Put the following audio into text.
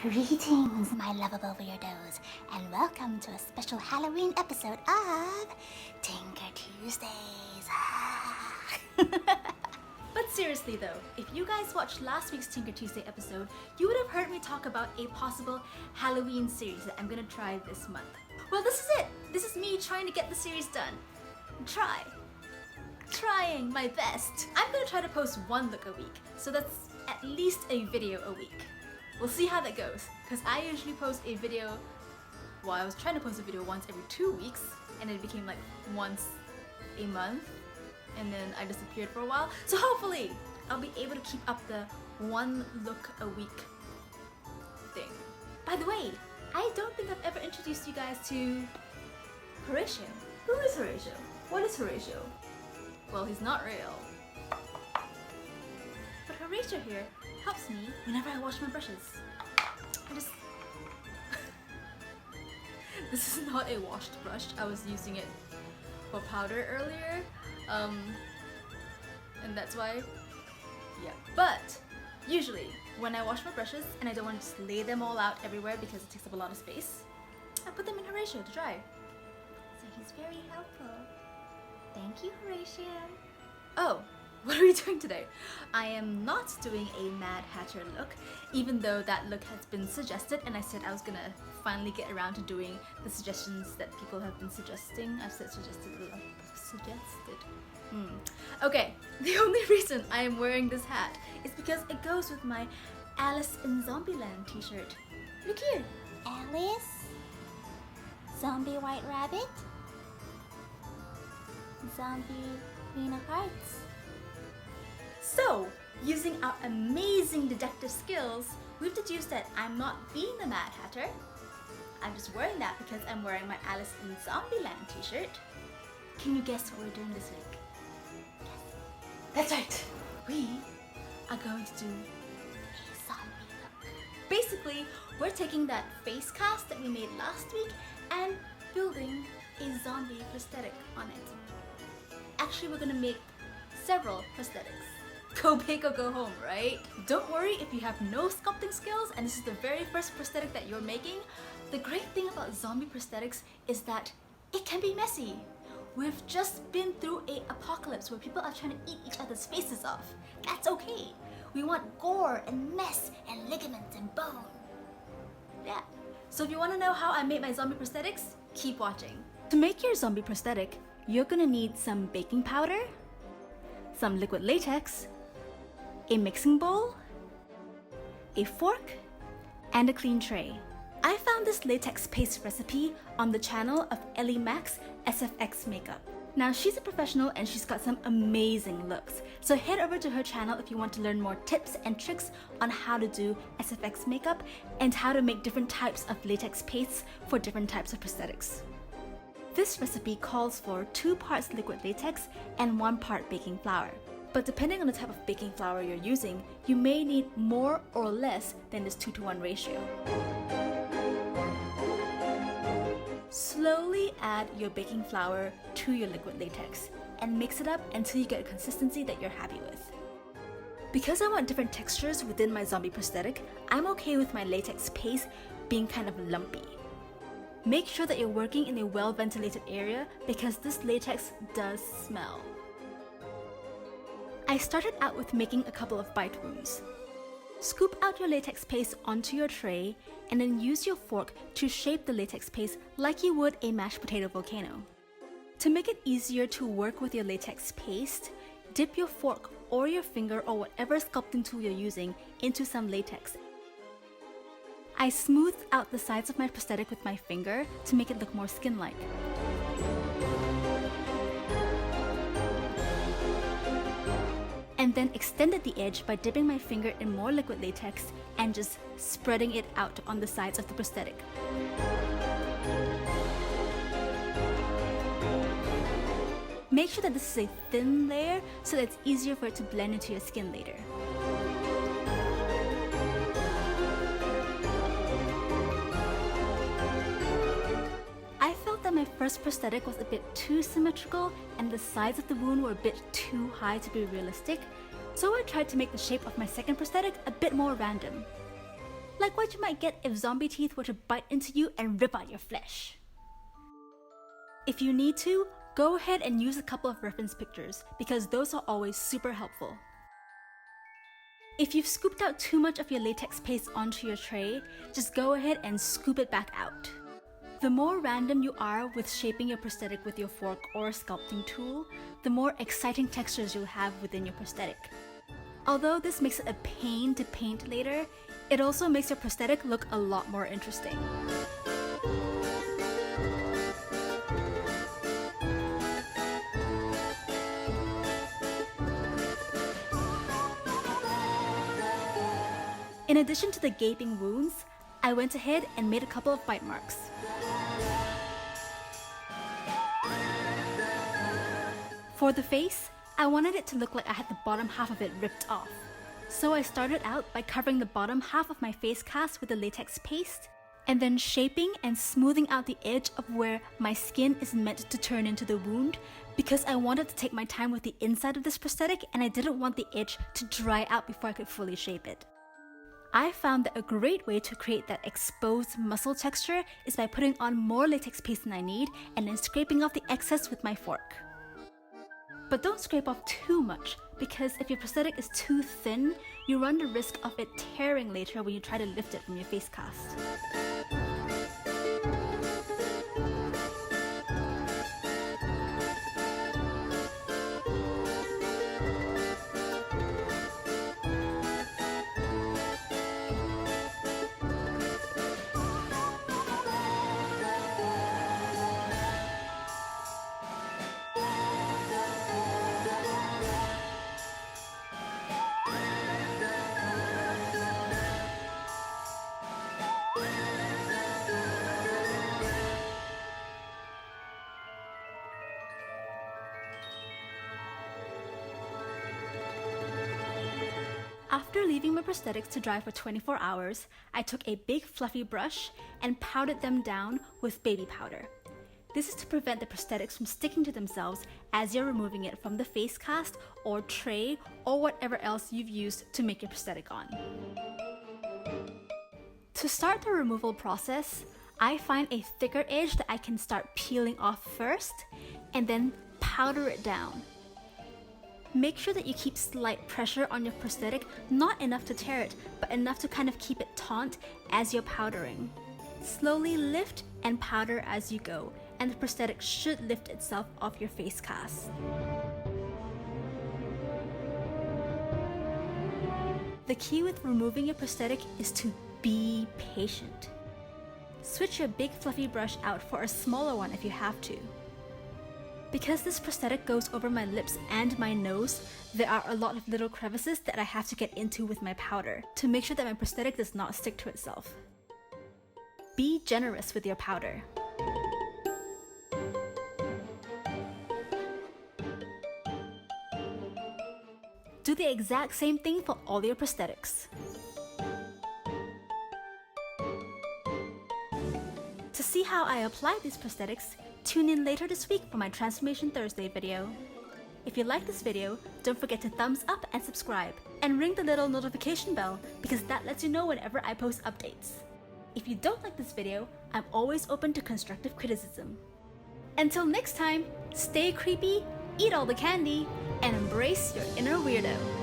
Greetings, my lovable weirdos, and welcome to a special Halloween episode of Tinker Tuesdays. But seriously though, if you guys watched last week's Tinker Tuesday episode, you would have heard me talk about a possible Halloween series that I'm gonna try this month. Well, this is it! This is me trying to get the series done. Trying my best. I'm gonna try to post one look a week, so that's at least a video a week. We'll see how that goes, because I usually post a video, well, I was trying to post a video once every 2 weeks, and it became like once a month, and then I disappeared for a while. So hopefully I'll be able to keep up the one look a week thing. By the way, I don't think I've ever introduced you guys to Horatio. Who is Horatio? What is Horatio? Well, he's not real. But Horatio here helps me whenever I wash my brushes. This is not a washed brush. I was using it for powder earlier. And that's why, yeah. But usually when I wash my brushes and I don't want to just lay them all out everywhere because it takes up a lot of space, I put them in Horatio to dry. So he's very helpful. Thank you, Horatio. Oh, what are we doing today? I am not doing a Mad Hatter look, even though that look has been suggested, and I said I was gonna finally get around to doing the suggestions that people have been suggesting. I've said suggested a lot. Okay, the only reason I am wearing this hat is because it goes with my Alice in Zombieland t-shirt. Look here. Alice? Zombie White Rabbit? Zombie Queen of Hearts? So, using our amazing deductive skills, we've deduced that I'm not being the Mad Hatter. I'm just wearing that because I'm wearing my Alice in Zombieland t-shirt. Can you guess what we're doing this week? That's right. We are going to do a zombie look. Basically, we're taking that face cast that we made last week and building a zombie prosthetic on it. Actually, we're gonna make several prosthetics. Go big or go home, right? Don't worry if you have no sculpting skills and this is the very first prosthetic that you're making. The great thing about zombie prosthetics is that it can be messy. We've just been through an apocalypse where people are trying to eat each other's faces off. That's okay. We want gore and mess and ligaments and bone. Yeah. So if you want to know how I made my zombie prosthetics, keep watching. To make your zombie prosthetic, you're gonna need some baking powder, some liquid latex, a mixing bowl, a fork, and a clean tray. I found this latex paste recipe on the channel of Ellie Mac's SFX Makeup. Now she's a professional and she's got some amazing looks. So head over to her channel if you want to learn more tips and tricks on how to do SFX makeup and how to make different types of latex pastes for different types of prosthetics. This recipe calls for 2 parts liquid latex and 1 part baking flour. But depending on the type of baking flour you're using, you may need more or less than this 2-to-1 ratio. Slowly add your baking flour to your liquid latex and mix it up until you get a consistency that you're happy with. Because I want different textures within my zombie prosthetic, I'm okay with my latex paste being kind of lumpy. Make sure that you're working in a well-ventilated area because this latex does smell. I started out with making a couple of bite wounds. Scoop out your latex paste onto your tray and then use your fork to shape the latex paste like you would a mashed potato volcano. To make it easier to work with your latex paste, dip your fork or your finger or whatever sculpting tool you're using into some latex. I smoothed out the sides of my prosthetic with my finger to make it look more skin-like. And then extended the edge by dipping my finger in more liquid latex and just spreading it out on the sides of the prosthetic. Make sure that this is a thin layer so that it's easier for it to blend into your skin later. I felt that my first prosthetic was a bit too symmetrical and the sides of the wound were a bit too high to be realistic, So I tried to make the shape of my second prosthetic a bit more random. Like what you might get if zombie teeth were to bite into you and rip out your flesh. If you need to, go ahead and use a couple of reference pictures because those are always super helpful. If you've scooped out too much of your latex paste onto your tray, just go ahead and scoop it back out. The more random you are with shaping your prosthetic with your fork or sculpting tool, the more exciting textures you'll have within your prosthetic. Although this makes it a pain to paint later, it also makes your prosthetic look a lot more interesting. In addition to the gaping wounds, I went ahead and made a couple of bite marks. For the face, I wanted it to look like I had the bottom half of it ripped off. So I started out by covering the bottom half of my face cast with the latex paste, and then shaping and smoothing out the edge of where my skin is meant to turn into the wound, because I wanted to take my time with the inside of this prosthetic and I didn't want the edge to dry out before I could fully shape it. I found that a great way to create that exposed muscle texture is by putting on more latex paste than I need and then scraping off the excess with my fork. But don't scrape off too much, because if your prosthetic is too thin, you run the risk of it tearing later when you try to lift it from your face cast. After leaving my prosthetics to dry for 24 hours, I took a big fluffy brush and powdered them down with baby powder. This is to prevent the prosthetics from sticking to themselves as you're removing it from the face cast or tray or whatever else you've used to make your prosthetic on. To start the removal process, I find a thicker edge that I can start peeling off first and then powder it down. Make sure that you keep slight pressure on your prosthetic, not enough to tear it, but enough to kind of keep it taut as you're powdering. Slowly lift and powder as you go, and the prosthetic should lift itself off your face cast. The key with removing your prosthetic is to be patient. Switch your big fluffy brush out for a smaller one if you have to. Because this prosthetic goes over my lips and my nose, there are a lot of little crevices that I have to get into with my powder to make sure that my prosthetic does not stick to itself. Be generous with your powder. Do the exact same thing for all your prosthetics. To see how I apply these prosthetics, tune in later this week for my Transformation Thursday video. If you like this video, don't forget to thumbs up and subscribe, and ring the little notification bell because that lets you know whenever I post updates. If you don't like this video, I'm always open to constructive criticism. Until next time, stay creepy, eat all the candy, and embrace your inner weirdo.